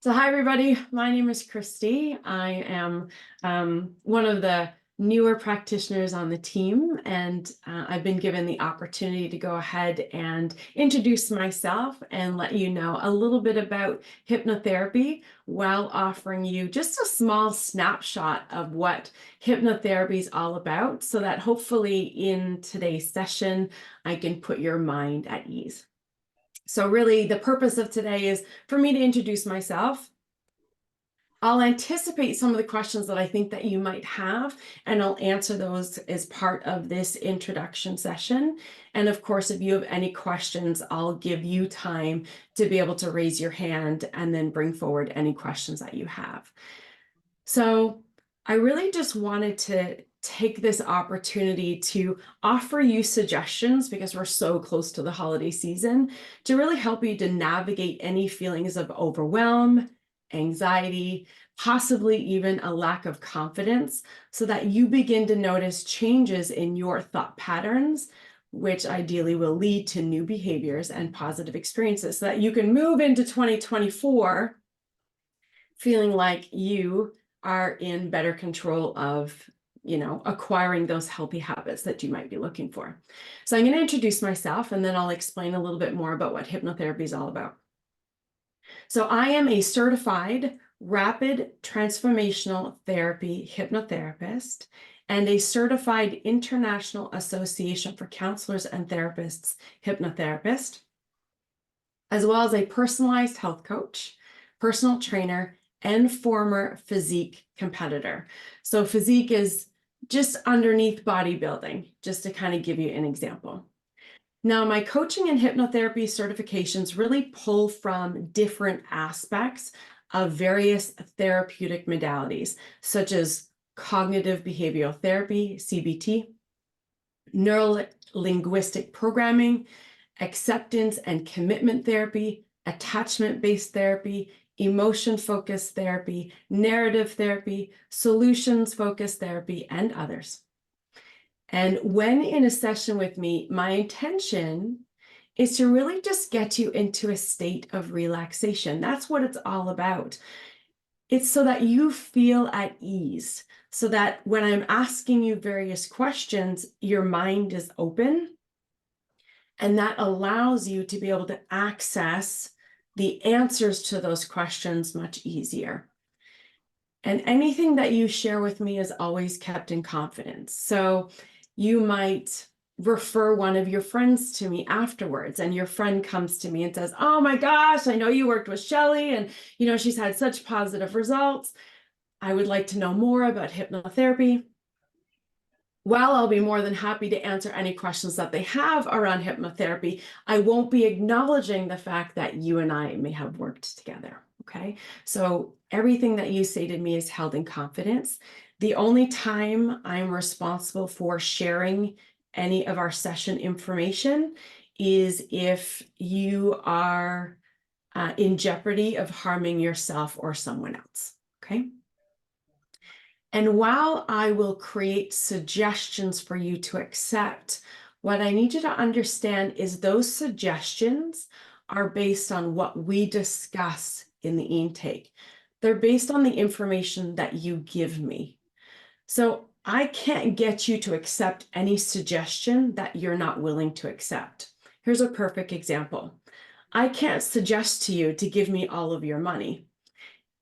So hi, everybody. My name is Kristy. I am one of the newer practitioners on the team, and I've been given the opportunity to go ahead and introduce myself and let you know a little bit about hypnotherapy while offering you just a small snapshot of what hypnotherapy is all about, so that hopefully in today's session, I can put your mind at ease. So really, the purpose of today is for me to introduce myself. I'll anticipate some of the questions that I think that you might have, and I'll answer those as part of this introduction session. And of course, if you have any questions, I'll give you time to be able to raise your hand and then bring forward any questions that you have. So I really just wanted to take this opportunity to offer you suggestions, because we're so close to the holiday season, to really help you to navigate any feelings of overwhelm, anxiety, possibly even a lack of confidence, so that you begin to notice changes in your thought patterns, which ideally will lead to new behaviors and positive experiences, so that you can move into 2024 feeling like you are in better control of acquiring those healthy habits that you might be looking for. So I'm going to introduce myself, and then I'll explain a little bit more about what hypnotherapy is all about. So I am a certified rapid transformational therapy hypnotherapist and a certified International Association for Counselors and Therapists hypnotherapist, as well as a personalized health coach, personal trainer, and former physique competitor. So physique is just underneath bodybuilding, just to kind of give you an example. Now, my coaching and hypnotherapy certifications really pull from different aspects of various therapeutic modalities, such as cognitive behavioral therapy, CBT, neuro-linguistic programming, acceptance and commitment therapy, attachment-based therapy, emotion-focused therapy, narrative therapy, solutions-focused therapy, and others. And when in a session with me, my intention is to really just get you into a state of relaxation. That's what it's all about. It's so that you feel at ease, so that when I'm asking you various questions, your mind is open, and that allows you to be able to access the answers to those questions much easier. And anything that you share with me is always kept in confidence. So you might refer one of your friends to me afterwards, and your friend comes to me and says, "Oh my gosh, I know you worked with Shelly, and she's had such positive results. I would like to know more about hypnotherapy." While I'll be more than happy to answer any questions that they have around hypnotherapy, I won't be acknowledging the fact that you and I may have worked together, okay? So everything that you say to me is held in confidence. The only time I'm responsible for sharing any of our session information is if you are in jeopardy of harming yourself or someone else, okay? And while I will create suggestions for you to accept, what I need you to understand is those suggestions are based on what we discuss in the intake. They're based on the information that you give me. So I can't get you to accept any suggestion that you're not willing to accept. Here's a perfect example. I can't suggest to you to give me all of your money.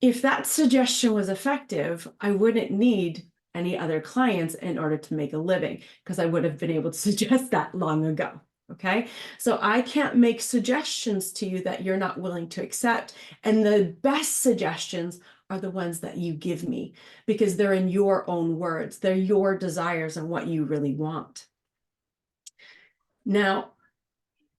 If that suggestion was effective, I wouldn't need any other clients in order to make a living, because I would have been able to suggest that long ago. Okay, so I can't make suggestions to you that you're not willing to accept. And the best suggestions are the ones that you give me, because they're in your own words. They're your desires and what you really want. Now,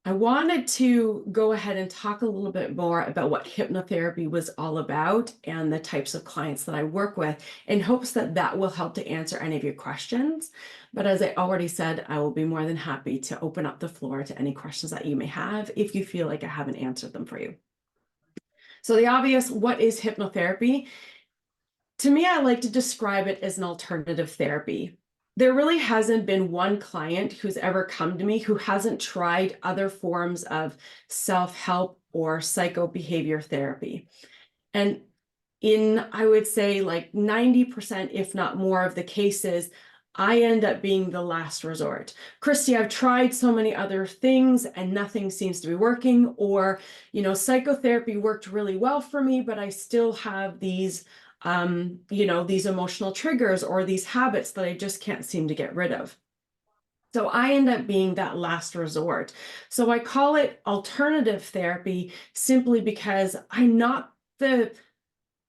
I wanted to go ahead and talk a little bit more about what hypnotherapy was all about and the types of clients that I work with, in hopes that that will help to answer any of your questions. But as I already said, I will be more than happy to open up the floor to any questions that you may have if you feel like I haven't answered them for you. So the obvious, what is hypnotherapy? To me, I like to describe it as an alternative therapy. There really hasn't been one client who's ever come to me who hasn't tried other forms of self-help or psychobehavior therapy. And in, I would say, like 90%, if not more of the cases, I end up being the last resort. Kristy, I've tried so many other things and nothing seems to be working, or, psychotherapy worked really well for me, but I still have these, these emotional triggers or these habits that I just can't seem to get rid of. So I end up being that last resort. So I call it alternative therapy simply because I'm not the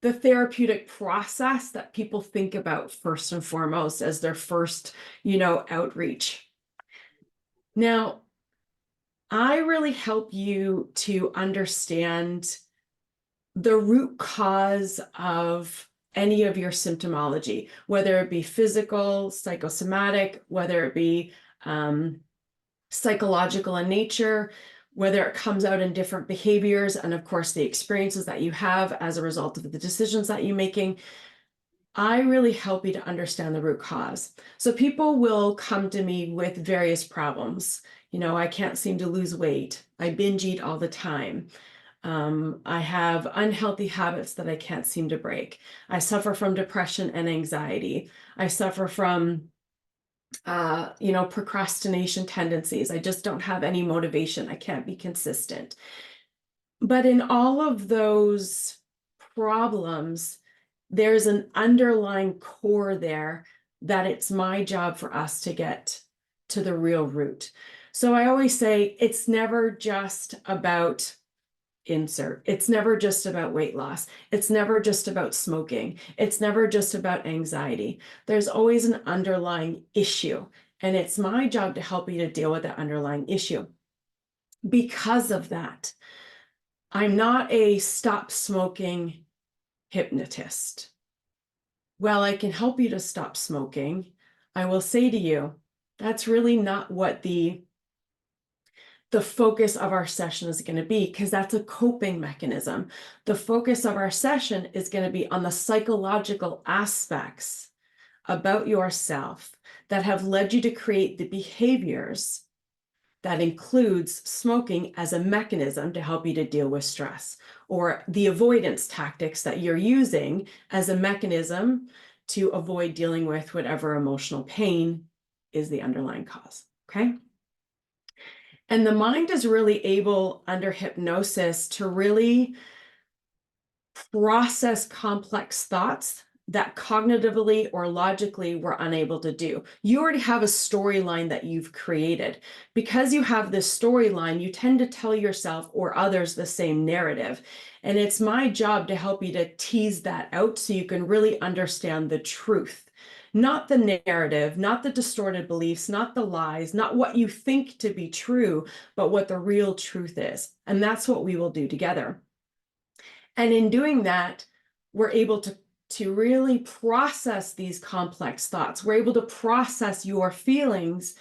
therapeutic process that people think about first and foremost as their first, outreach. Now, I really help you to understand the root cause of any of your symptomology, whether it be physical, psychosomatic, whether it be psychological in nature, whether it comes out in different behaviors, and of course, the experiences that you have as a result of the decisions that you're making. I really help you to understand the root cause. So people will come to me with various problems. I can't seem to lose weight. I binge eat all the time. I have unhealthy habits that I can't seem to break. I suffer from depression and anxiety. I suffer from procrastination tendencies. I just don't have any motivation. I can't be consistent. But in all of those problems, there's an underlying core there that it's my job for us to get to the real root. So I always say it's never just about insert. It's never just about weight loss. It's never just about smoking. It's never just about anxiety. There's always an underlying issue. And it's my job to help you to deal with that underlying issue. Because of that, I'm not a stop smoking hypnotist. Well, I can help you to stop smoking. I will say to you, that's really not what the focus of our session is going to be, because that's a coping mechanism. The focus of our session is going to be on the psychological aspects about yourself that have led you to create the behaviors that includes smoking as a mechanism to help you to deal with stress, or the avoidance tactics that you're using as a mechanism to avoid dealing with whatever emotional pain is the underlying cause. Okay. And the mind is really able under hypnosis to really process complex thoughts that cognitively or logically we're unable to do. You already have a storyline that you've created. Because you have this storyline, you tend to tell yourself or others the same narrative. And it's my job to help you to tease that out so you can really understand the truth. Not the narrative, not the distorted beliefs, not the lies, not what you think to be true, but what the real truth is. And that's what we will do together. And in doing that, we're able to really process these complex thoughts. We're able to process your feelings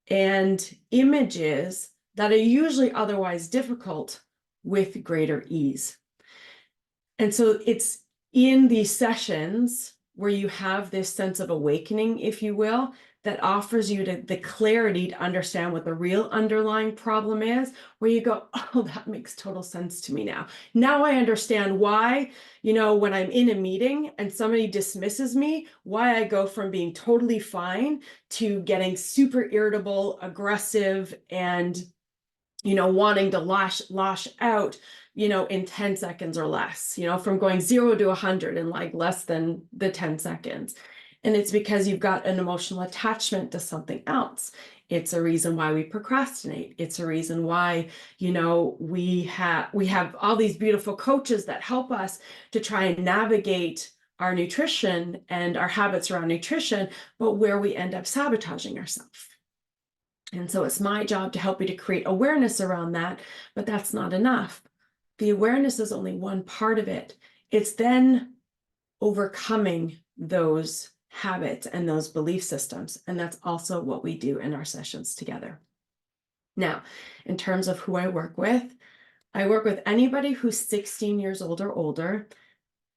and images that are usually otherwise difficult with greater ease. And so it's in these sessions where you have this sense of awakening, if you will, that offers you the clarity to understand what the real underlying problem is, where you go, oh, that makes total sense to me now. Now I understand why, when I'm in a meeting and somebody dismisses me, why I go from being totally fine to getting super irritable, aggressive, and, wanting to lash out, in 10 seconds or less, from going 0 to 100 in like less than the 10 seconds. And it's because you've got an emotional attachment to something else. It's a reason why we procrastinate. It's a reason why, we have all these beautiful coaches that help us to try and navigate our nutrition and our habits around nutrition, but where we end up sabotaging ourselves. And so it's my job to help you to create awareness around that, but that's not enough. The awareness is only one part of it. It's then overcoming those habits and those belief systems. And that's also what we do in our sessions together. Now, in terms of who I work with anybody who's 16 years old or older.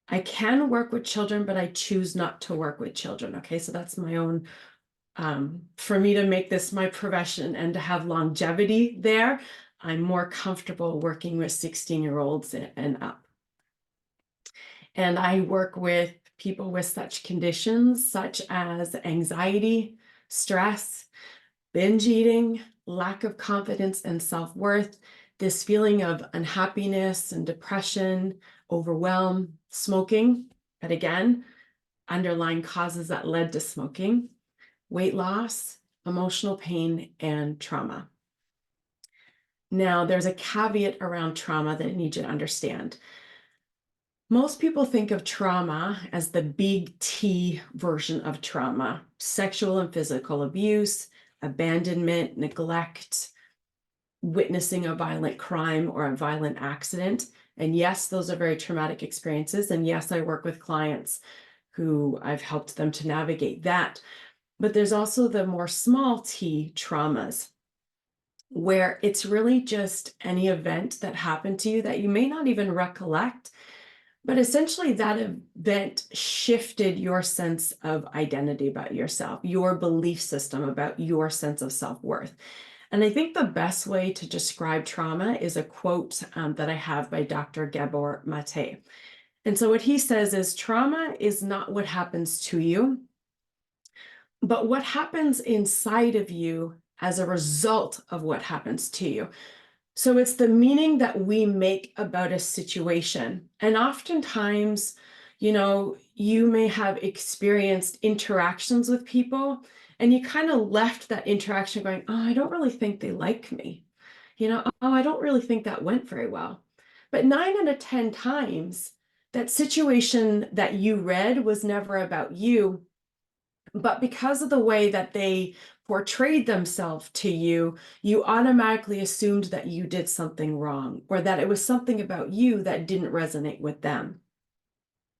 I can work with children, but I choose not to work with children. Okay, so that's my own, for me to make this my profession and to have longevity there, I'm more comfortable working with 16-year-olds and up. And I work with people with such conditions such as anxiety, stress, binge eating, lack of confidence and self-worth, this feeling of unhappiness and depression, overwhelm, smoking, but again, underlying causes that led to smoking, weight loss, emotional pain, and trauma. Now, there's a caveat around trauma that I need you to understand. Most people think of trauma as the big T version of trauma: sexual and physical abuse, abandonment, neglect, witnessing a violent crime or a violent accident. And yes, those are very traumatic experiences. And yes, I work with clients who I've helped them to navigate that. But there's also the more small T traumas, where it's really just any event that happened to you that you may not even recollect, but essentially that event shifted your sense of identity about yourself, your belief system about your sense of self-worth. And I think the best way to describe trauma is a quote that I have by Dr. Gabor Mate. And so what he says is, trauma is not what happens to you, but what happens inside of you as a result of what happens to you. So it's the meaning that we make about a situation. And oftentimes, you may have experienced interactions with people and you kind of left that interaction going, oh, I don't really think they like me. Oh, I don't really think that went very well. But 9 out of 10 times, that situation that you read was never about you, but because of the way that they portrayed themselves to you, you automatically assumed that you did something wrong, or that it was something about you that didn't resonate with them.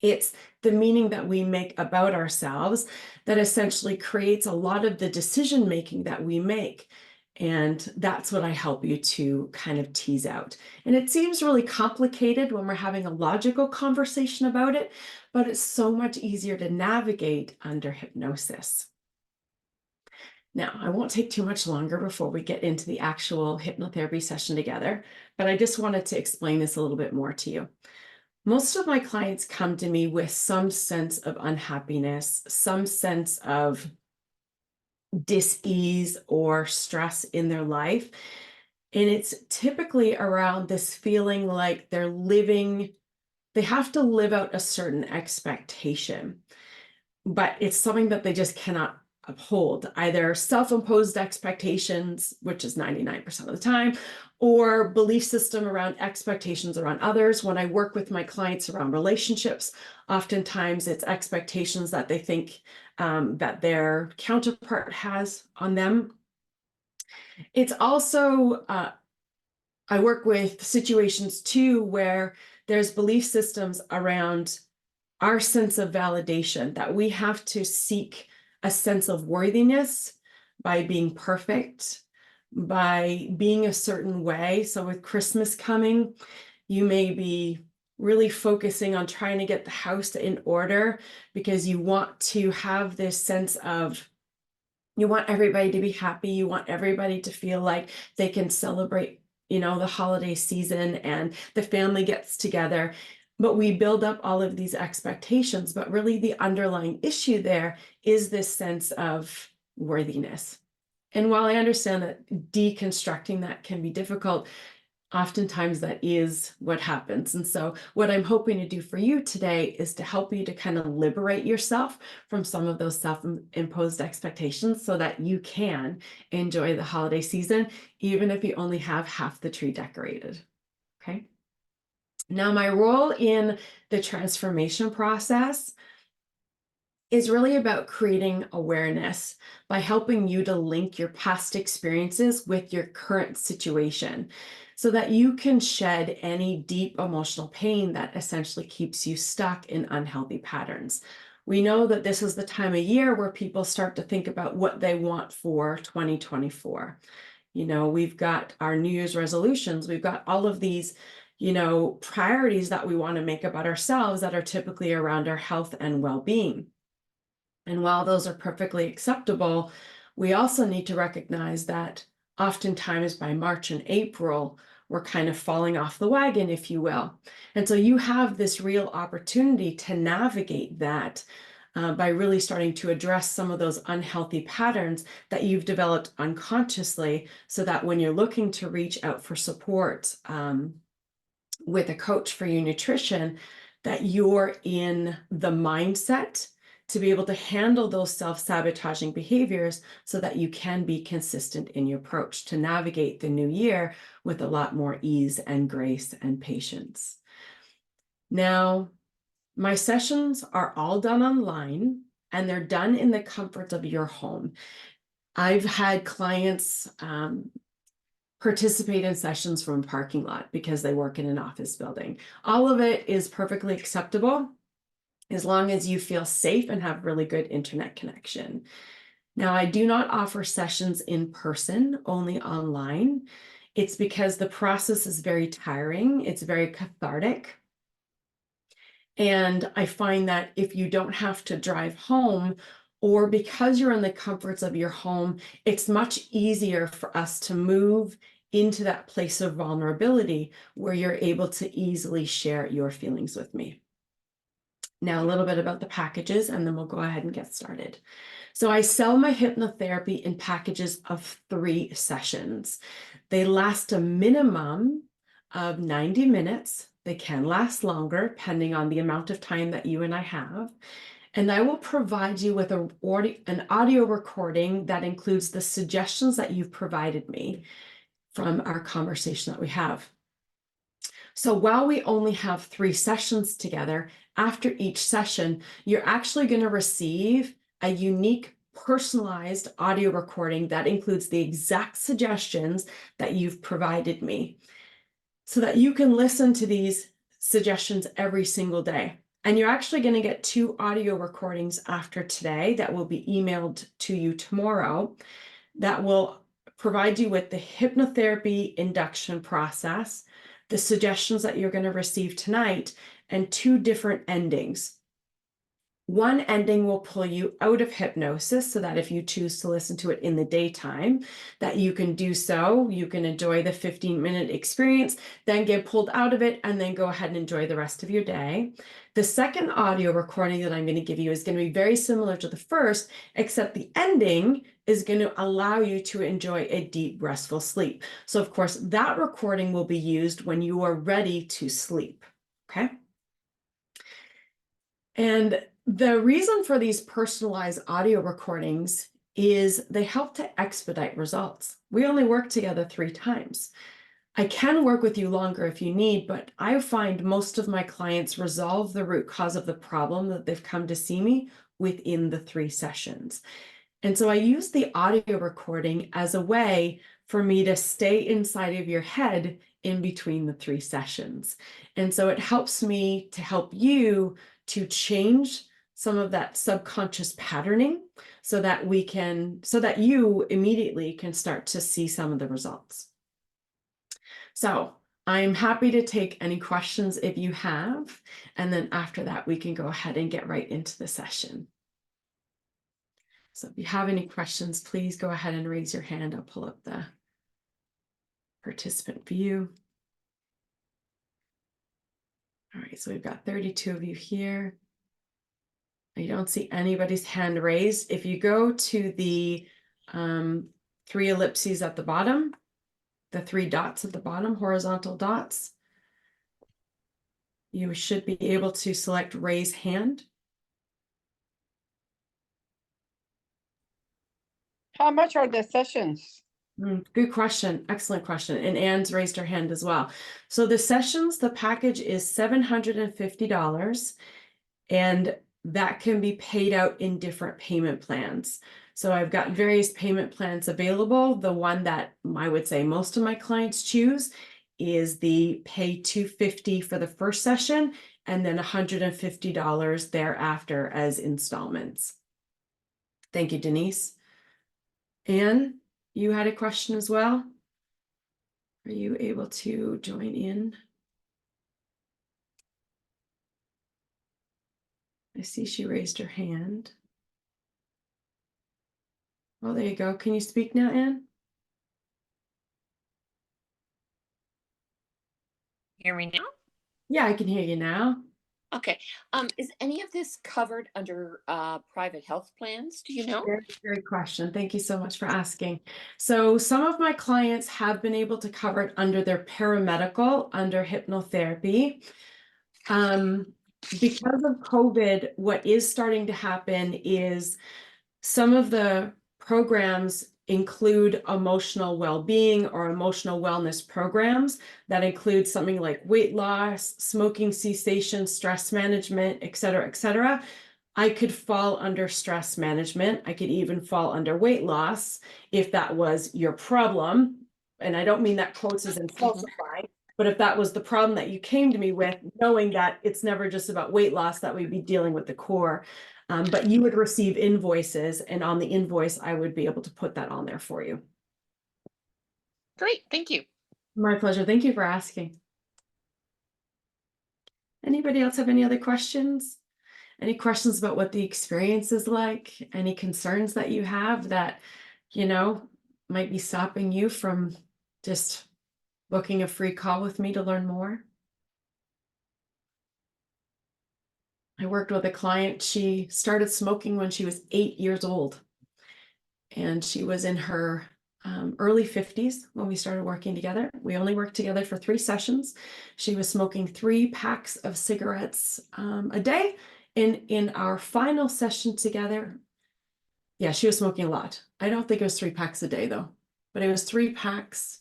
It's the meaning that we make about ourselves that essentially creates a lot of the decision making that we make. And that's what I help you to kind of tease out. And it seems really complicated when we're having a logical conversation about it, but it's so much easier to navigate under hypnosis. Now, I won't take too much longer before we get into the actual hypnotherapy session together, but I just wanted to explain this a little bit more to you. Most of my clients come to me with some sense of unhappiness, some sense of dis-ease or stress in their life. And it's typically around this feeling like they have to live out a certain expectation, but it's something that they just cannot uphold, either self-imposed expectations, which is 99% of the time, or belief system around expectations around others. When I work with my clients around relationships, oftentimes it's expectations that they think that their counterpart has on them. It's also, I work with situations too, where there's belief systems around our sense of validation, that we have to seek a sense of worthiness by being perfect, by being a certain way. So with Christmas coming, you may be really focusing on trying to get the house in order because you want to have this sense of, you want everybody to be happy. You want everybody to feel like they can celebrate, the holiday season and the family gets together. But we build up all of these expectations, but really the underlying issue there is this sense of worthiness. And while I understand that deconstructing that can be difficult, oftentimes that is what happens. And so what I'm hoping to do for you today is to help you to kind of liberate yourself from some of those self-imposed expectations so that you can enjoy the holiday season, even if you only have half the tree decorated. Okay. Now, my role in the transformation process is really about creating awareness by helping you to link your past experiences with your current situation so that you can shed any deep emotional pain that essentially keeps you stuck in unhealthy patterns. We know that this is the time of year where people start to think about what they want for 2024. We've got our New Year's resolutions, we've got all of these priorities that we want to make about ourselves that are typically around our health and well-being. And while those are perfectly acceptable, we also need to recognize that oftentimes by March and April, we're kind of falling off the wagon, if you will. And so you have this real opportunity to navigate that by really starting to address some of those unhealthy patterns that you've developed unconsciously, so that when you're looking to reach out for support with a coach for your nutrition, that you're in the mindset to be able to handle those self-sabotaging behaviors so that you can be consistent in your approach to navigate the new year with a lot more ease and grace and patience. Now, my sessions are all done online, and they're done in the comfort of your home. I've had clients participate in sessions from a parking lot because they work in an office building. All of it is perfectly acceptable as long as you feel safe and have really good internet connection. Now, I do not offer sessions in person, only online. It's because the process is very tiring. It's very cathartic. And I find that if you don't have to drive home, or because you're in the comforts of your home, it's much easier for us to move into that place of vulnerability where you're able to easily share your feelings with me. Now, a little bit about the packages, and then we'll go ahead and get started. So I sell my hypnotherapy in packages of 3 sessions. They last a minimum of 90 minutes. They can last longer, depending on the amount of time that you and I have. And I will provide you with an audio recording that includes the suggestions that you've provided me from our conversation that we have. So while we only have 3 sessions together, after each session, you're actually going to receive a unique personalized audio recording that includes the exact suggestions that you've provided me, so that you can listen to these suggestions every single day. And you're actually going to get 2 audio recordings after today that will be emailed to you tomorrow that will provide you with the hypnotherapy induction process, the suggestions that you're going to receive tonight, and 2 different endings. One ending will pull you out of hypnosis so that if you choose to listen to it in the daytime, that you can do so. You can enjoy the 15-minute experience, then get pulled out of it, and then go ahead and enjoy the rest of your day. The second audio recording that I'm going to give you is going to be very similar to the first, except the ending is going to allow you to enjoy a deep, restful sleep. So, of course, that recording will be used when you are ready to sleep. Okay? And the reason for these personalized audio recordings is they help to expedite results. We only work together 3 times. I can work with you longer if you need, but I find most of my clients resolve the root cause of the problem that they've come to see me within the 3 sessions. And so I use the audio recording as a way for me to stay inside of your head in between the 3 sessions. And so it helps me to help you to change some of that subconscious patterning so that you immediately can start to see some of the results. So I'm happy to take any questions if you have, and then after that, we can go ahead and get right into the session. So if you have any questions, please go ahead and raise your hand. I'll pull up the participant view. All right, so we've got 32 of you here. I don't see anybody's hand raised. If you go to the 3 ellipses at the bottom, the 3 dots at the bottom, horizontal dots, you should be able to select raise hand. How much are the sessions? Good question. Excellent question. And Anne's raised her hand as well. So the sessions, the package is $750, and that can be paid out in different payment plans. So I've got various payment plans available. The one that I would say most of my clients choose is the pay $250 for the first session and then $150 thereafter as installments. Thank you, Denise. Anne, you had a question as well. Are you able to join in? I see she raised her hand. Oh, there you go. Can you speak now, Anne? hear me now? Yeah, I can hear you now. Okay. Is any of this covered under private health plans? Do you know? Very great question. Thank you so much for asking. So some of my clients have been able to cover it under their paramedical, under hypnotherapy. Because of COVID, what is starting to happen is some of the programs include emotional well-being or emotional wellness programs that include something like weight loss, smoking cessation, stress management, et cetera, et cetera. I could fall under stress management. I could even fall under weight loss if that was your problem. And I don't mean that quotes as in falsifying, but if that was the problem that you came to me with, knowing that it's never just about weight loss, that we'd be dealing with the core. But you would receive invoices, and on the invoice, I would be able to put that on there for you. Great, thank you. My pleasure. Thank you for asking. Anybody else have any other questions? Any questions about what the experience is like? Any concerns that you have that, might be stopping you from just booking a free call with me to learn more? I worked with a client. She started smoking when she was 8 years old, and she was in her early 50s when we started working together. We only worked together for 3 sessions. She was smoking 3 packs of cigarettes a day. In our final session together, yeah, she was smoking a lot. I don't think it was 3 packs a day though, but it was 3 packs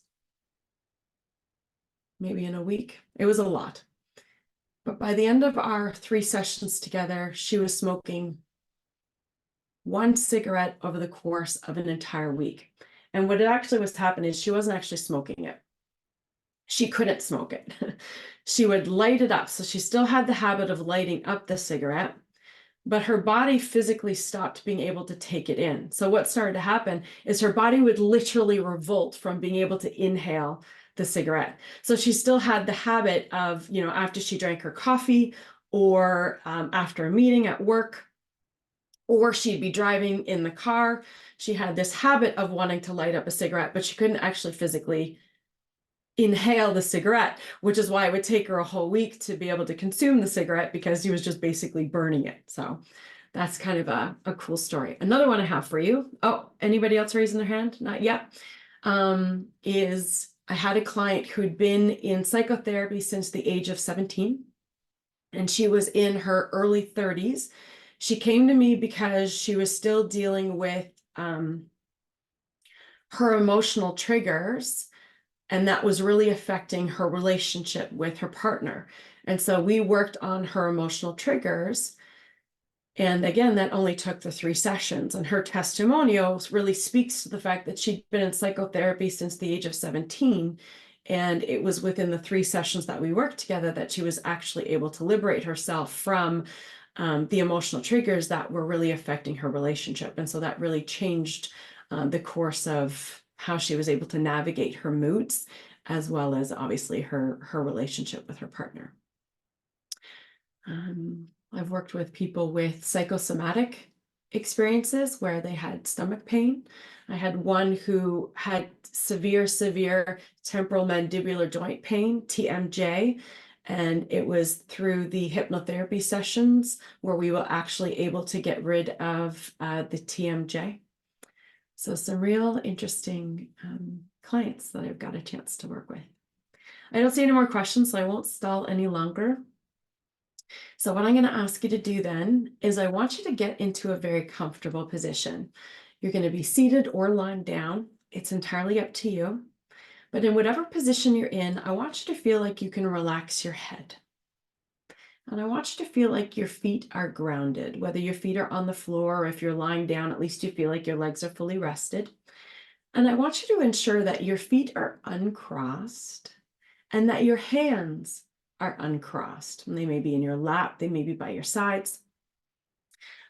maybe in a week. It was a lot. But by the end of our 3 sessions together, she was smoking 1 cigarette over the course of an entire week. And what it actually was happening is she wasn't actually smoking it. She couldn't smoke it. She would light it up. So she still had the habit of lighting up the cigarette, but her body physically stopped being able to take it in. So what started to happen is her body would literally revolt from being able to inhale the cigarette. So she still had the habit of, after she drank her coffee or after a meeting at work, or she'd be driving in the car, she had this habit of wanting to light up a cigarette, but she couldn't actually physically inhale the cigarette, which is why it would take her a whole week to be able to consume the cigarette, because she was just basically burning it. So that's kind of a cool story. Another one I have for you. Oh, anybody else raising their hand? Not yet. Is I had a client who'd been in psychotherapy since the age of 17, and she was in her early 30s. She came to me because she was still dealing with her emotional triggers, and that was really affecting her relationship with her partner. And so we worked on her emotional triggers. And again, that only took the 3 sessions. And her testimonials really speaks to the fact that she'd been in psychotherapy since the age of 17. And it was within the 3 sessions that we worked together that she was actually able to liberate herself from the emotional triggers that were really affecting her relationship. And so that really changed the course of how she was able to navigate her moods, as well as obviously her relationship with her partner. I've worked with people with psychosomatic experiences where they had stomach pain. I had one who had severe temporal mandibular joint pain, TMJ, and it was through the hypnotherapy sessions where we were actually able to get rid of the TMJ. So some real interesting clients that I've got a chance to work with. I don't see any more questions, so I won't stall any longer. So what I'm going to ask you to do then is I want you to get into a very comfortable position. You're going to be seated or lying down. It's entirely up to you. But in whatever position you're in, I want you to feel like you can relax your head. And I want you to feel like your feet are grounded, whether your feet are on the floor or if you're lying down, at least you feel like your legs are fully rested. And I want you to ensure that your feet are uncrossed and that your hands are uncrossed. And they may be in your lap, they may be by your sides.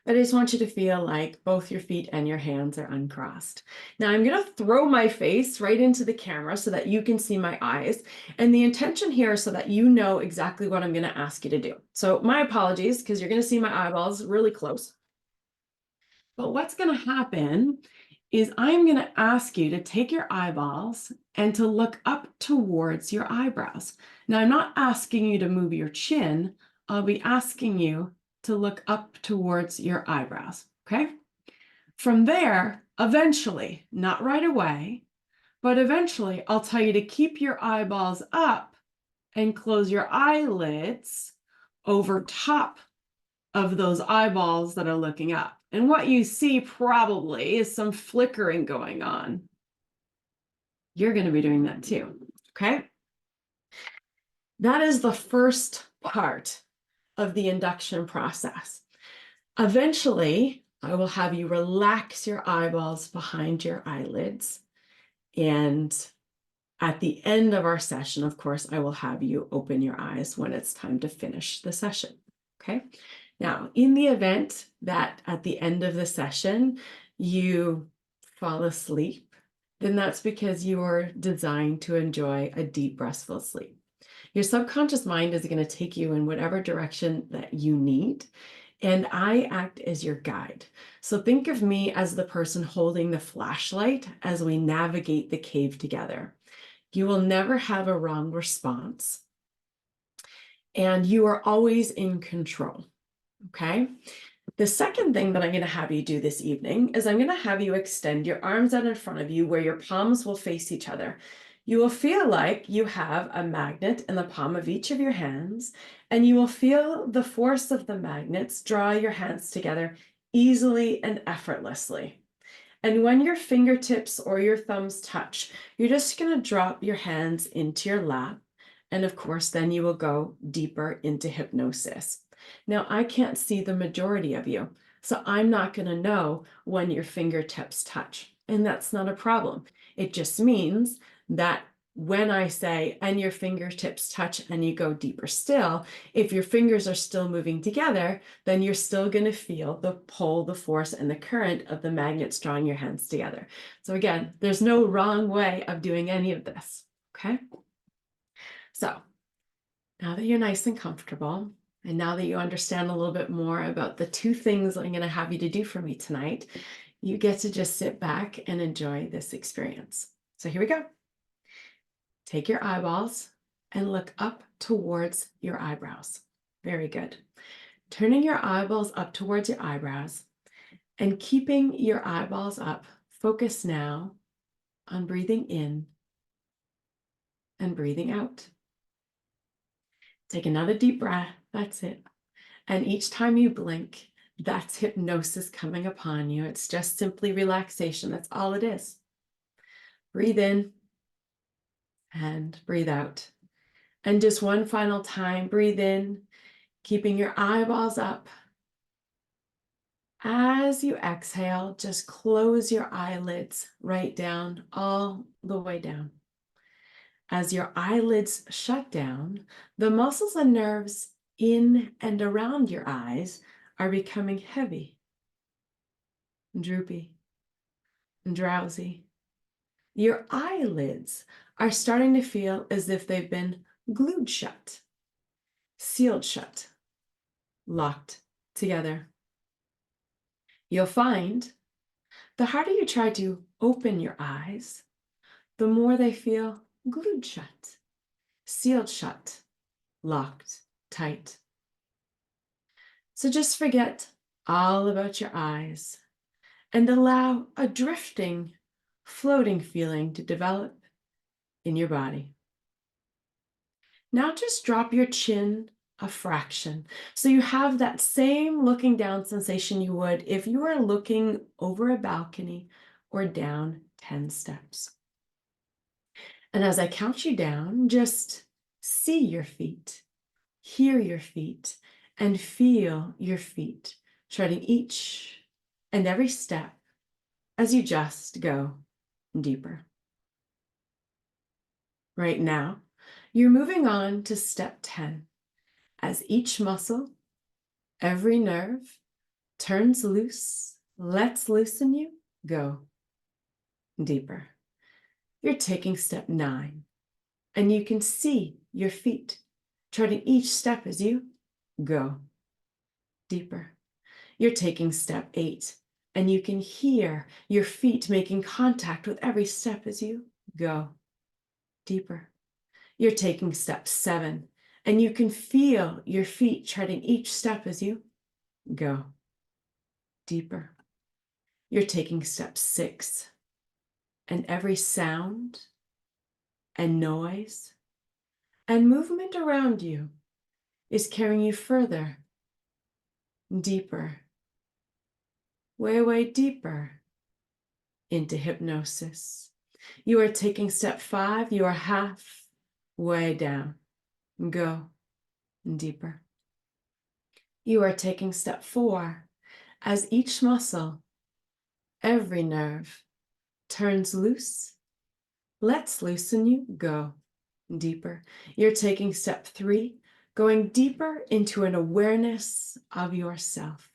But I just want you to feel like both your feet and your hands are uncrossed. Now I'm going to throw my face right into the camera so that you can see my eyes. And the intention here is so that you know exactly what I'm going to ask you to do. So my apologies, because you're going to see my eyeballs really close. But what's going to happen is I'm going to ask you to take your eyeballs and to look up towards your eyebrows. Now, I'm not asking you to move your chin. I'll be asking you to look up towards your eyebrows, okay? From there, eventually, not right away, but eventually, I'll tell you to keep your eyeballs up and close your eyelids over top of those eyeballs that are looking up. And what you see probably is some flickering going on. You're going to be doing that too, okay? That is the first part of the induction process. Eventually, I will have you relax your eyeballs behind your eyelids. And at the end of our session, of course, I will have you open your eyes when it's time to finish the session, okay? Now, in the event that at the end of the session, you fall asleep, then that's because you are designed to enjoy a deep, restful sleep. Your subconscious mind is going to take you in whatever direction that you need, and I act as your guide. So think of me as the person holding the flashlight as we navigate the cave together. You will never have a wrong response, and you are always in control, okay? The second thing that I'm going to have you do this evening is I'm going to have you extend your arms out in front of you where your palms will face each other. You will feel like you have a magnet in the palm of each of your hands, and you will feel the force of the magnets draw your hands together easily and effortlessly. And when your fingertips or your thumbs touch, you're just going to drop your hands into your lap. And of course, then you will go deeper into hypnosis. Now, I can't see the majority of you, so I'm not going to know when your fingertips touch. And that's not a problem. It just means that when I say, and your fingertips touch and you go deeper still, if your fingers are still moving together, then you're still going to feel the pull, the force, and the current of the magnets drawing your hands together. So again, there's no wrong way of doing any of this, okay? So now that you're nice and comfortable, and now that you understand a little bit more about the two things I'm going to have you to do for me tonight, you get to just sit back and enjoy this experience. So here we go. Take your eyeballs and look up towards your eyebrows. Very good. Turning your eyeballs up towards your eyebrows and keeping your eyeballs up, focus now on breathing in and breathing out. Take another deep breath. That's it. And each time you blink, that's hypnosis coming upon you. It's just simply relaxation. That's all it is. Breathe in and breathe out. And just one final time, breathe in, keeping your eyeballs up. As you exhale, just close your eyelids right down, all the way down. As your eyelids shut down, the muscles and nerves in and around your eyes are becoming heavy, droopy, and drowsy. Your eyelids are starting to feel as if they've been glued shut, sealed shut, locked together. You'll find the harder you try to open your eyes, the more they feel glued shut, sealed shut, locked tight. So just forget all about your eyes and allow a drifting, floating feeling to develop in your body. Now just drop your chin a fraction. So you have that same looking down sensation you would if you were looking over a balcony or down 10 steps. And as I count you down, just see your feet, hear your feet, and feel your feet treading each and every step as you just go deeper. Right now, you're moving on to step 10. As each muscle, every nerve turns loose, lets loosen you, go deeper. You're taking step 9, and you can see your feet treading each step as you go deeper. You're taking step 8, and you can hear your feet making contact with every step as you go deeper. You're taking step 7, and you can feel your feet treading each step as you go deeper. You're taking step 6, and every sound and noise and movement around you is carrying you further, deeper, way, way deeper into hypnosis. You are taking step 5. You are halfway down. Go deeper. You are taking step 4 as each muscle, every nerve turns loose. Let's loosen you. Go deeper. You're taking step 3, going deeper into an awareness of yourself.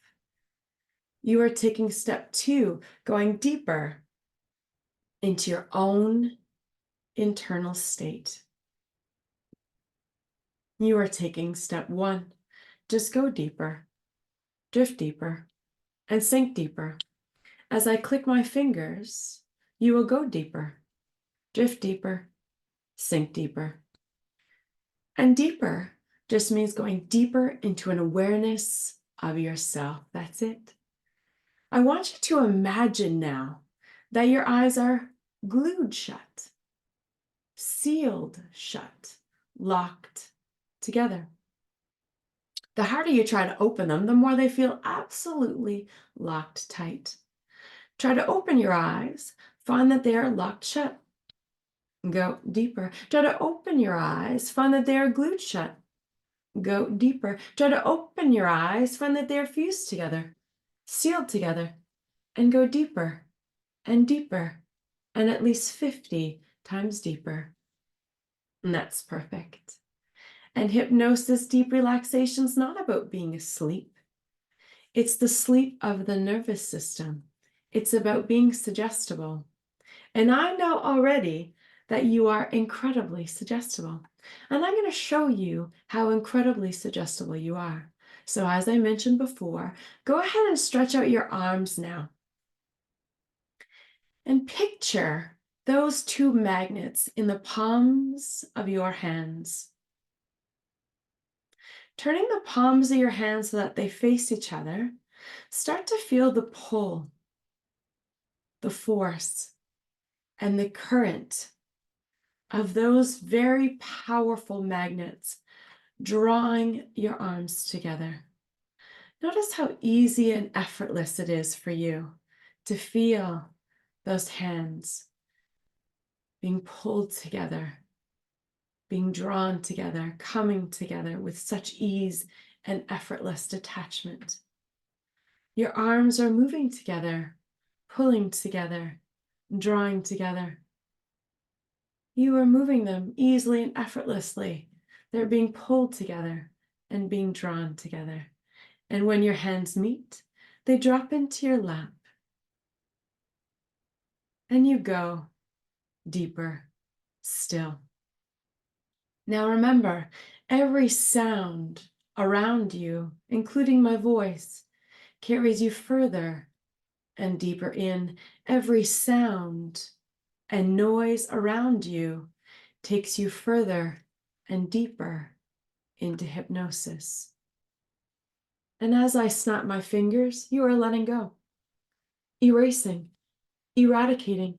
You are taking step 2, going deeper into your own internal state. You are taking step 1. Just go deeper, drift deeper, and sink deeper. As I click my fingers, you will go deeper, drift deeper, sink deeper. And deeper just means going deeper into an awareness of yourself. That's it. I want you to imagine now that your eyes are glued shut, sealed shut, locked together. The harder you try to open them, the more they feel absolutely locked tight. Try to open your eyes, find that they are locked shut. Go deeper. Try to open your eyes, find that they are glued shut. Go deeper. Try to open your eyes, find that they are fused together, sealed together, and go deeper and deeper, and at least 50 times deeper. And that's perfect. And hypnosis, deep relaxation, is not about being asleep. It's the sleep of the nervous system. It's about being suggestible. And I know already that you are incredibly suggestible. And I'm going to show you how incredibly suggestible you are. So as I mentioned before, go ahead and stretch out your arms now. And picture those 2 magnets in the palms of your hands. Turning the palms of your hands so that they face each other, start to feel the pull, the force, and the current of those very powerful magnets drawing your arms together. Notice how easy and effortless it is for you to feel those hands being pulled together, being drawn together, coming together with such ease and effortless detachment. Your arms are moving together, pulling together, drawing together. You are moving them easily and effortlessly. They're being pulled together and being drawn together. And when your hands meet, they drop into your lap. And you go deeper still. Now remember, every sound around you, including my voice, carries you further and deeper in. Every sound and noise around you takes you further and deeper into hypnosis. And as I snap my fingers, you are letting go, erasing, eradicating,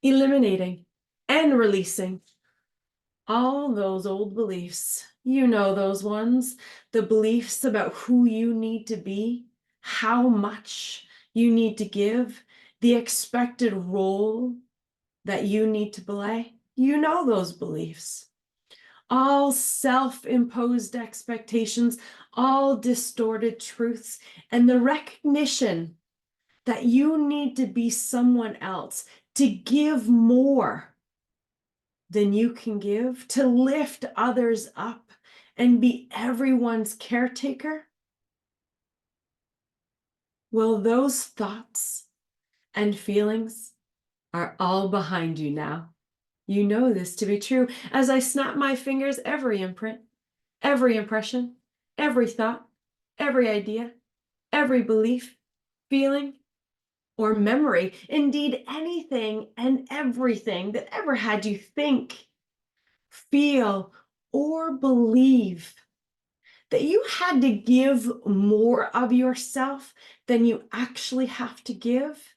eliminating, and releasing all those old beliefs. You know those ones, the beliefs about who you need to be, how much you need to give, the expected role that you need to play. You know those beliefs. All self-imposed expectations, all distorted truths, and the recognition that you need to be someone else, to give more than you can give, to lift others up and be everyone's caretaker. Well, those thoughts and feelings are all behind you now. You know this to be true. As I snap my fingers, every imprint, every impression, every thought, every idea, every belief, feeling, or memory, indeed anything and everything that ever had you think feel, or believe that you had to give more of yourself than you actually have to give,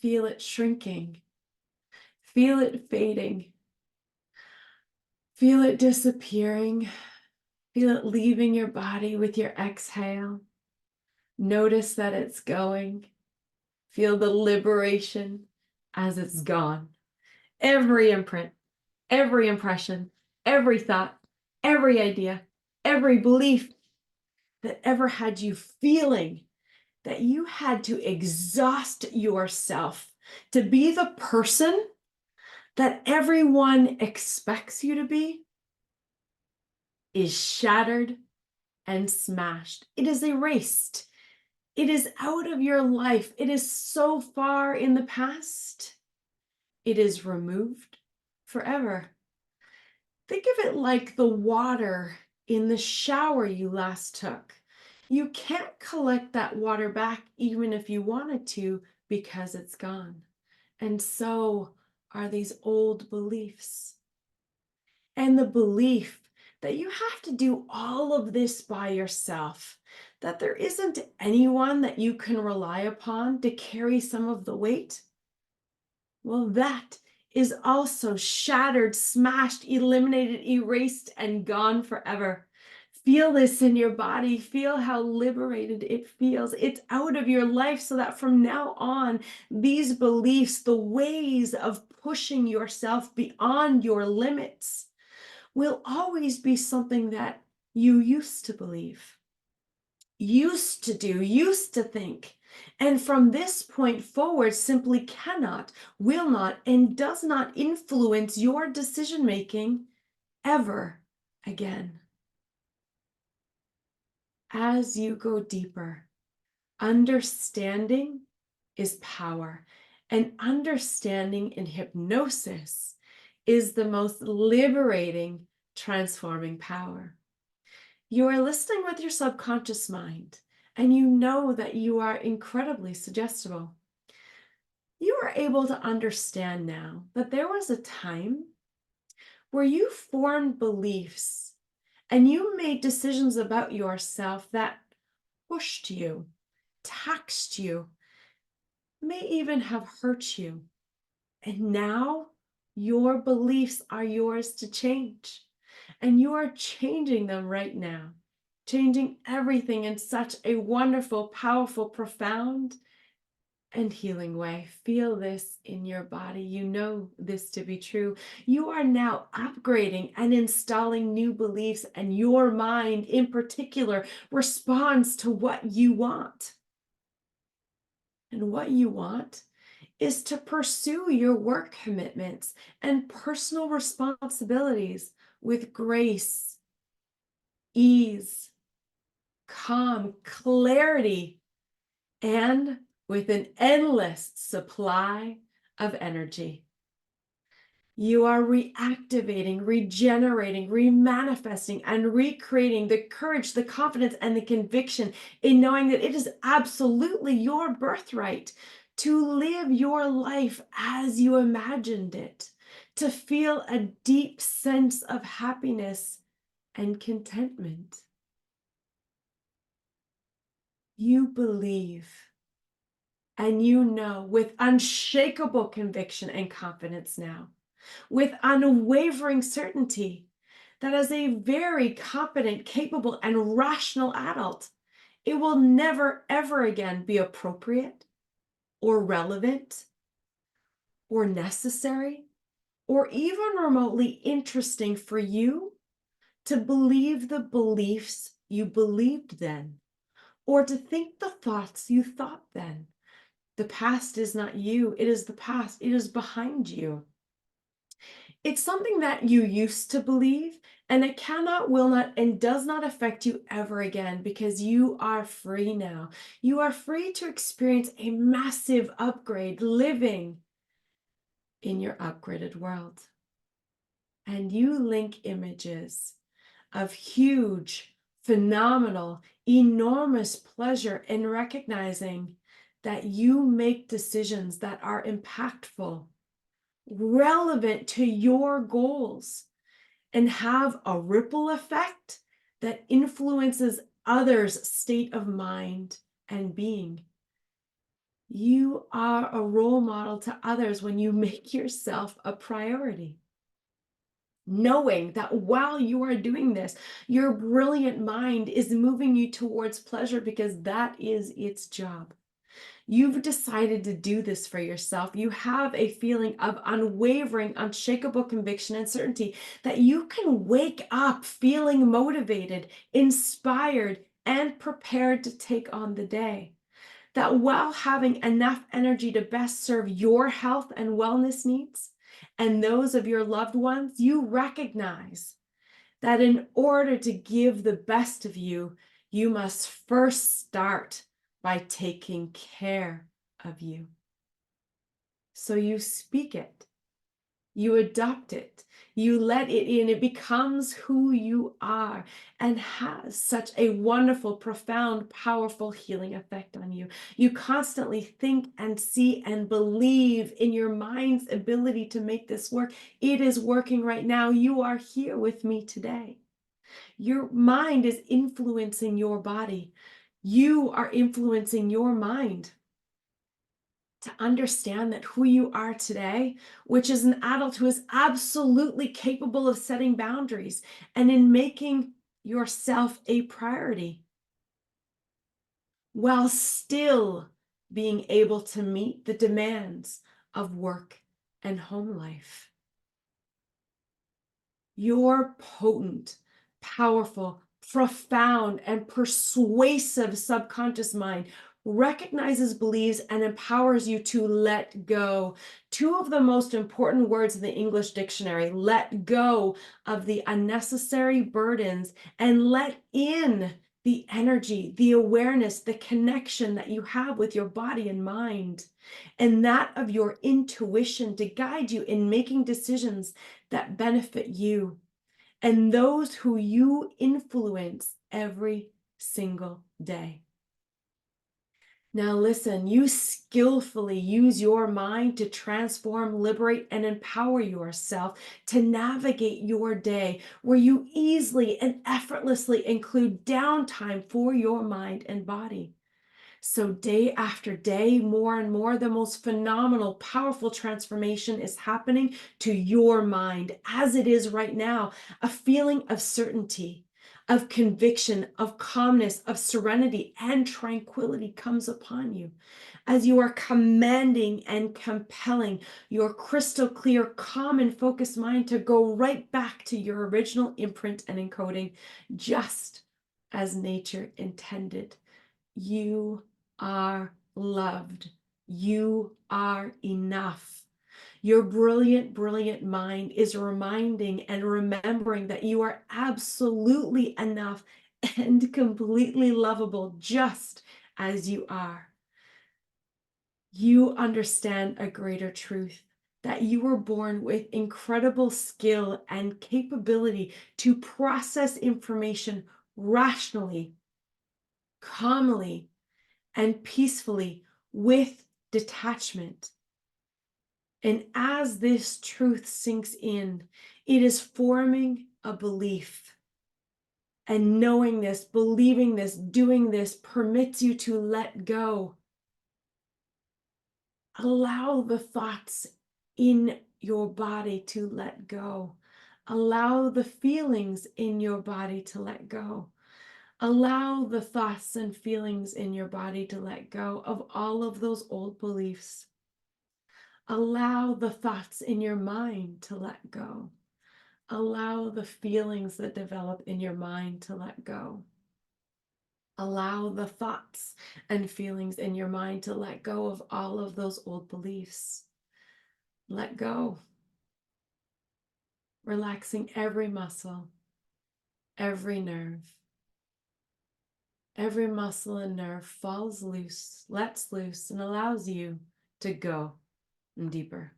feel it shrinking. Feel it fading. Feel it disappearing. Feel it leaving your body with your exhale. Notice that it's going. Feel the liberation as it's gone. Every imprint, every impression, every thought, every idea, every belief that ever had you feeling that you had to exhaust yourself to be the person that everyone expects you to be is shattered and smashed. It is erased. It is out of your life. It is so far in the past. It is removed forever. Think of it like the water in the shower you last took. You can't collect that water back even if you wanted to because it's gone. And so are these old beliefs. And the belief that you have to do all of this by yourself, that there isn't anyone that you can rely upon to carry some of the weight, well, that is also shattered, smashed, eliminated, erased, and gone forever. Feel this in your body. Feel how liberated it feels. It's out of your life so that from now on, these beliefs, the ways of pushing yourself beyond your limits, will always be something that you used to believe, used to do, used to think. And from this point forward, simply cannot, will not, and does not influence your decision making ever again. As you go deeper, understanding is power, and understanding in hypnosis is the most liberating, transforming power. You are listening with your subconscious mind, and you know that you are incredibly suggestible. You are able to understand now that there was a time where you formed beliefs and you made decisions about yourself that pushed you, taxed you, may even have hurt you. And now your beliefs are yours to change. And you are changing them right now, changing everything in such a wonderful, powerful, profound, and healing way. Feel this in your body. You know this to be true. You are now upgrading and installing new beliefs, and your mind in particular responds to what you want. And what you want is to pursue your work commitments and personal responsibilities with grace, ease, calm, clarity, and with an endless supply of energy. You are reactivating, regenerating, remanifesting, and recreating the courage, the confidence, and the conviction in knowing that it is absolutely your birthright to live your life as you imagined it, to feel a deep sense of happiness and contentment. You believe, and you know with unshakable conviction and confidence now, with unwavering certainty, that as a very competent, capable, and rational adult, it will never, ever again be appropriate or relevant or necessary or even remotely interesting for you to believe the beliefs you believed then, or to think the thoughts you thought then. The past is not you. It is the past. It is behind you. It's something that you used to believe, and it cannot, will not, and does not affect you ever again because you are free now. You are free to experience a massive upgrade living in your upgraded world. And you link images of huge, phenomenal, enormous pleasure in recognizing that you make decisions that are impactful, relevant to your goals, and have a ripple effect that influences others' state of mind and being. You are a role model to others when you make yourself a priority. Knowing that while you are doing this, your brilliant mind is moving you towards pleasure because that is its job. You've decided to do this for yourself. You have a feeling of unwavering, unshakable conviction and certainty that you can wake up feeling motivated, inspired, and prepared to take on the day. That while having enough energy to best serve your health and wellness needs and those of your loved ones, you recognize that in order to give the best of you, you must first start by taking care of you. So you speak it, you adopt it, you let it in, it becomes who you are and has such a wonderful, profound, powerful healing effect on you. You constantly think and see and believe in your mind's ability to make this work. It is working right now. You are here with me today. Your mind is influencing your body. You are influencing your mind. To understand that who you are today, which is an adult who is absolutely capable of setting boundaries and in making yourself a priority, while still being able to meet the demands of work and home life. Your potent, powerful, profound, and persuasive subconscious mind recognizes, believes, and empowers you to let go. Two of the most important words in the English dictionary: let go of the unnecessary burdens and let in the energy, the awareness, the connection that you have with your body and mind, and that of your intuition to guide you in making decisions that benefit you and those who you influence every single day. Now listen, you skillfully use your mind to transform, liberate, and empower yourself to navigate your day, where you easily and effortlessly include downtime for your mind and body. So day after day, more and more, the most phenomenal, powerful transformation is happening to your mind as it is right now. A feeling of certainty, of conviction, of calmness, of serenity, and tranquility comes upon you as you are commanding and compelling your crystal clear, calm, and focused mind to go right back to your original imprint and encoding, just as nature intended. You are loved. You are enough. Your brilliant, brilliant mind is reminding and remembering that you are absolutely enough and completely lovable just as you are. You understand a greater truth, that you were born with incredible skill and capability to process information rationally, calmly, and peacefully with detachment. And as this truth sinks in, it is forming a belief. And knowing this, believing this, doing this permits you to let go. Allow the thoughts in your body to let go. Allow the feelings in your body to let go. Allow the thoughts and feelings in your body to let go of all of those old beliefs. Allow the thoughts in your mind to let go. Allow the feelings that develop in your mind to let go. Allow the thoughts and feelings in your mind to let go of all of those old beliefs. Let go. Relaxing every muscle, every nerve. Every muscle and nerve falls loose, lets loose, and allows you to go deeper.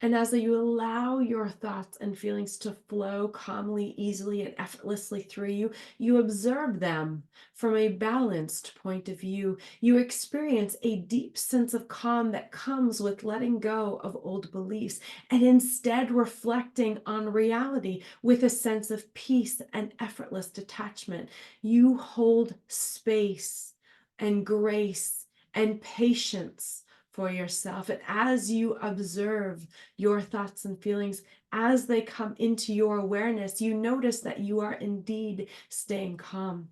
And as you allow your thoughts and feelings to flow calmly, easily, and effortlessly through you, you observe them from a balanced point of view. You experience a deep sense of calm that comes with letting go of old beliefs and instead reflecting on reality with a sense of peace and effortless detachment. You hold space and grace and patience for yourself. And as you observe your thoughts and feelings, as they come into your awareness, you notice that you are indeed staying calm.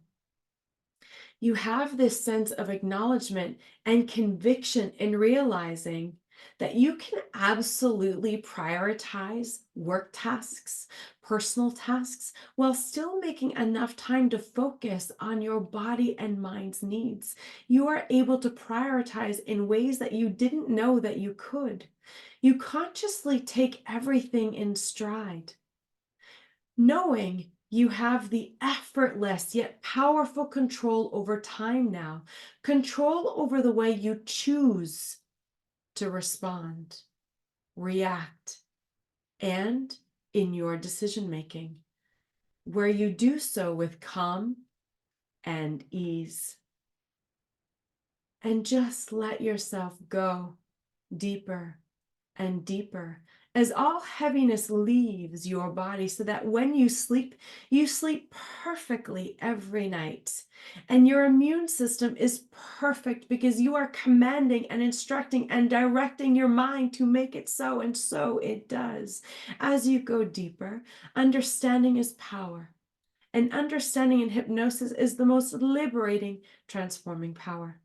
You have this sense of acknowledgement and conviction in realizing that you can absolutely prioritize work tasks, personal tasks, while still making enough time to focus on your body and mind's needs. You are able to prioritize in ways that you didn't know that you could. You consciously take everything in stride, knowing you have the effortless yet powerful control over time now, control over the way you choose to respond, react, and in your decision making, where you do so with calm and ease. And just let yourself go deeper and deeper as all heaviness leaves your body, so that when you sleep perfectly every night. And your immune system is perfect because you are commanding and instructing and directing your mind to make it so, and so it does. As you go deeper, understanding is power. And understanding in hypnosis is the most liberating, transforming power.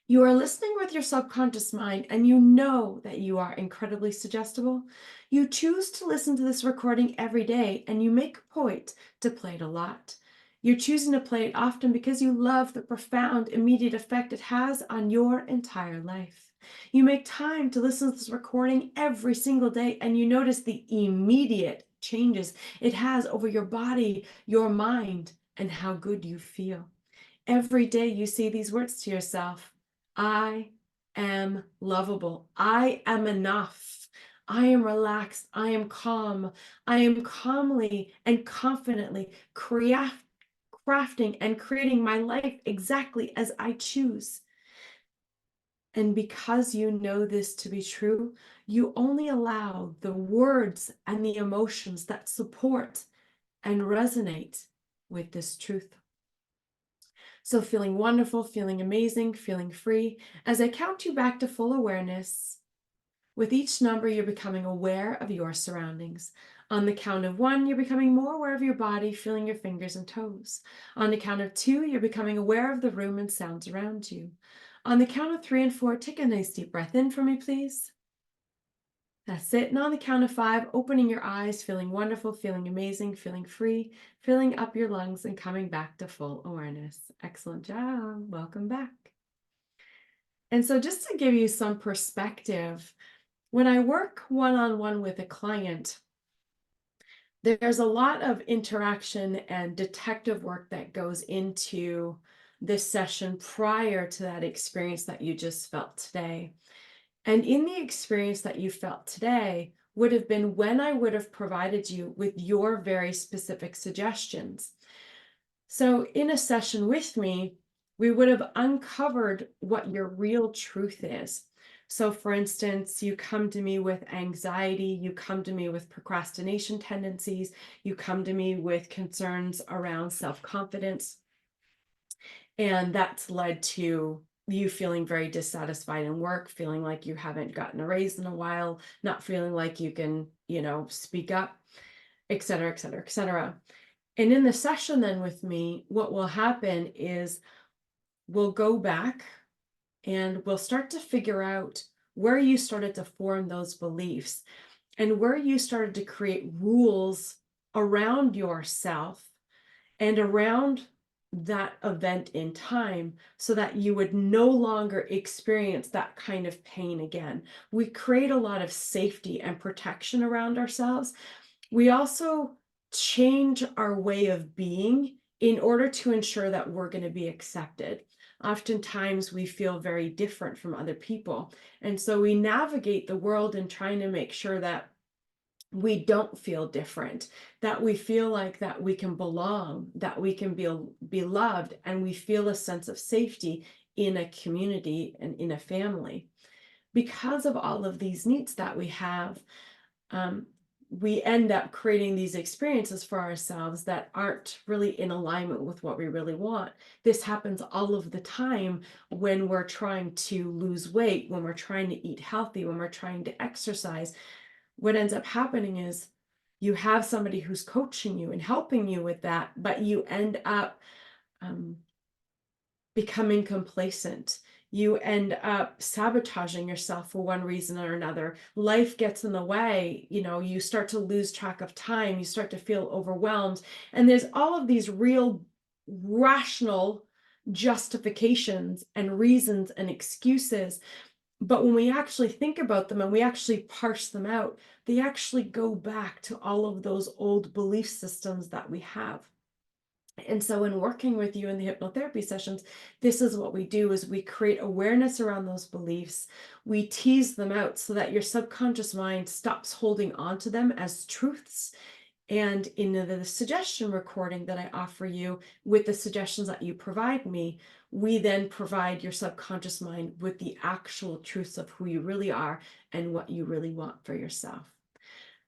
You are listening with your subconscious mind, and you know that you are incredibly suggestible. You choose to listen to this recording every day, and you make a point to play it a lot. You're choosing to play it often because you love the profound, immediate effect it has on your entire life. You make time to listen to this recording every single day, and you notice the immediate changes it has over your body, your mind, and how good you feel. Every day you say these words to yourself: I am lovable. I am enough. I am relaxed. I am calm. I am calmly and confidently crafting and creating my life exactly as I choose. And because you know this to be true, you only allow the words and the emotions that support and resonate with this truth. So feeling wonderful, feeling amazing, feeling free. As I count you back to full awareness, with each number, you're becoming aware of your surroundings. On the count of 1, you're becoming more aware of your body, feeling your fingers and toes. On the count of 2, you're becoming aware of the room and sounds around you. On the count of 3 and 4, take a nice deep breath in for me, please. That's it. And on the count of 5, opening your eyes, feeling wonderful, feeling amazing, feeling free, filling up your lungs and coming back to full awareness. Excellent job. Welcome back. And so just to give you some perspective, when I work one-on-one with a client, there's a lot of interaction and detective work that goes into this session prior to that experience that you just felt today. And in the experience that you felt today would have been when I would have provided you with your very specific suggestions. So in a session with me, we would have uncovered what your real truth is. So for instance, you come to me with anxiety, you come to me with procrastination tendencies, you come to me with concerns around self-confidence, and that's led to you feeling very dissatisfied in work, feeling like you haven't gotten a raise in a while, not feeling like you can, speak up, et cetera, et cetera, et cetera. And in the session then with me, what will happen is we'll go back and we'll start to figure out where you started to form those beliefs and where you started to create rules around yourself and around that event in time so that you would no longer experience that kind of pain again. We create a lot of safety and protection around ourselves. We also change our way of being in order to ensure that we're going to be accepted. Oftentimes we feel very different from other people. And so we navigate the world in trying to make sure that we don't feel different, that we feel like that we can belong, that we can be loved, and we feel a sense of safety in a community and in a family. Because of all of these needs that we have, we end up creating these experiences for ourselves that aren't really in alignment with what we really want. This happens all of the time when we're trying to lose weight, when we're trying to eat healthy, when we're trying to exercise. What ends up happening is you have somebody who's coaching you and helping you with that, but you end up becoming complacent. You end up sabotaging yourself for one reason or another. Life gets in the way. You start to lose track of time. You start to feel overwhelmed. And there's all of these real rational justifications and reasons and excuses. But when we actually think about them and we actually parse them out, they actually go back to all of those old belief systems that we have. And so in working with you in the hypnotherapy sessions, this is what we do: is we create awareness around those beliefs. We tease them out so that your subconscious mind stops holding on to them as truths. And in the suggestion recording that I offer you with the suggestions that you provide me, we then provide your subconscious mind with the actual truths of who you really are and what you really want for yourself.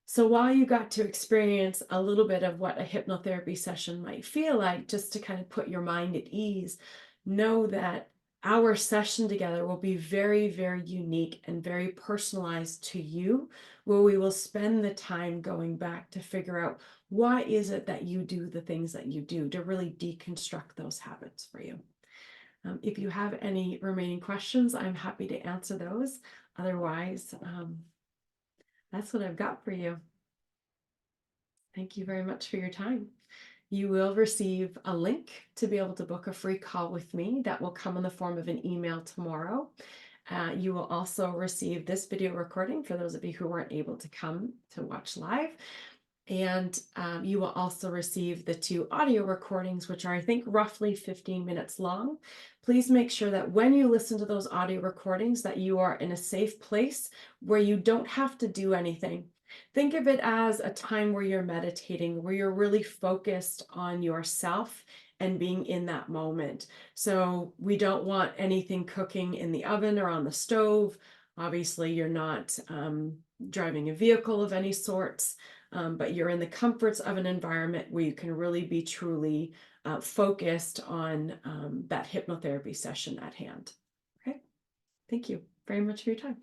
So while you got to experience a little bit of what a hypnotherapy session might feel like, just to kind of put your mind at ease, know that our session together will be very, very unique and very personalized to you, where we will spend the time going back to figure out why is it that you do the things that you do, to really deconstruct those habits for you. If you have any remaining questions, I'm happy to answer those. Otherwise, that's what I've got for you. Thank you very much for your time. You will receive a link to be able to book a free call with me that will come in the form of an email tomorrow. You will also receive this video recording for those of you who weren't able to come to watch live. And you will also receive the 2 audio recordings, which are, I think, roughly 15 minutes long. Please make sure that when you listen to those audio recordings, that you are in a safe place where you don't have to do anything. Think of it as a time where you're meditating, where you're really focused on yourself and being in that moment. So we don't want anything cooking in the oven or on the stove. Obviously, you're not driving a vehicle of any sorts. But you're in the comforts of an environment where you can really be truly focused on that hypnotherapy session at hand. Okay, thank you very much for your time.